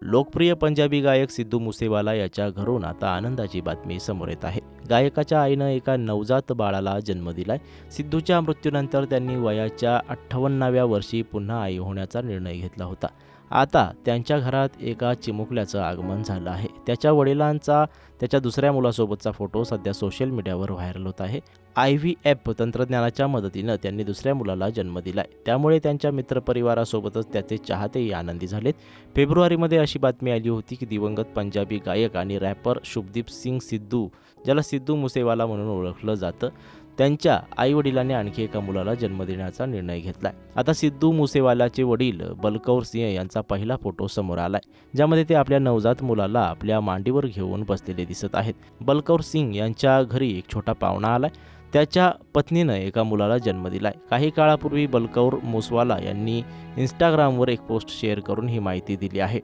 लोकप्रिय पंजाबी गायक सिद्धू मुसेवाला याच्या घरून आता आनंदाची बातमी समोर येत आहे. गायकाच्या आईनं एका नवजात बाळाला जन्म दिलाय. सिद्धूच्या मृत्यूनंतर त्यांनी वयाच्या 58व्या वर्षी पुन्हा आई होण्याचा निर्णय घेतला होता. आता त्यांच्या घरात एका चिमुकल्याचं आगमन झालं आहे. त्याच्या वडिलांचा त्याच्या दुसऱ्या मुलासोबतचा फोटो सध्या सोशल मीडियावर व्हायरल होत आहे. IVF तंत्रज्ञानाच्या मदतीनं त्यांनी दुसऱ्या मुलाला जन्म दिलाय. त्यामुळे त्यांच्या मित्रपरिवारासोबतच त्याचे चाहतेही आनंदी झालेत. फेब्रुवारीमध्ये अशी बातमी आली होती की दिवंगत पंजाबी गायक आणि रॅपर शुभदीप सिंग सिद्धू, ज्याला सिद्धू मुसेवाला म्हणून ओळखलं जातं, त्यांच्या आईवडिलांनी आणखी एका मुलाला जन्म देण्याचा निर्णय घेतलाय. आता सिद्धू मुसेवालाचे वडील बलकौर सिंह यांचा पहिला फोटो समोर आलाय, ज्यामध्ये ते आपल्या नवजात मुलाला आपल्या मांडीवर घेऊन बसलेले दिसत आहेत. बलकौर सिंग यांच्या घरी एक छोटा पाहुणा आलाय. त्याच्या पत्नीनं एका मुलाला जन्म दिलाय. काही काळापूर्वी बलकौर मुसवाला यांनी इंस्टाग्रामवर एक पोस्ट शेअर करून ही माहिती दिली आहे.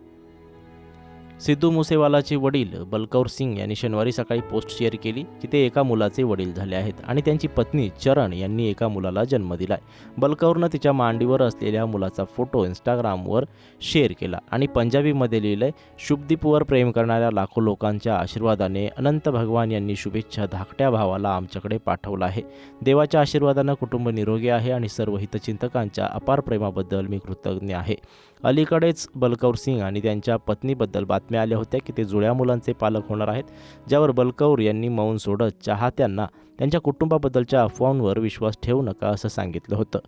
सिद्धू मुसेवालाचे वडील बलकौर सिंग यांनी शनिवारी सकाळी पोस्ट शेअर केली की ते एका मुलाचे वडील झाले आहेत आणि त्यांची पत्नी चरण यांनी एका मुलाला जन्म दिलाय. बलकौरनं तिच्या मांडीवर असलेल्या मुलाचा फोटो इंस्टाग्रामवर शेअर केला आणि पंजाबीमध्ये लिहिलंय, शुभदीपवर प्रेम करणाऱ्या लाखो लोकांच्या आशीर्वादाने अनंत भगवान यांनी शुभेच्छा धाकट्या भावाला आमच्याकडे पाठवला आहे. देवाच्या आशीर्वादानं कुटुंब निरोगी आहे आणि सर्व हितचिंतकांच्या अपार प्रेमाबद्दल मी कृतज्ञ आहे. अलीकडेच बलकौर सिंग आणि त्यांच्या पत्नीबद्दल बातम्या आल्या होत्या की ते जुळ्या मुलांचे पालक होणार आहेत, ज्यावर बलकौर यांनी मौन सोडत चाहत्यांना त्यांच्या कुटुंबाबद्दलच्या अफवांवर विश्वास ठेवू नका असं सांगितलं होतं.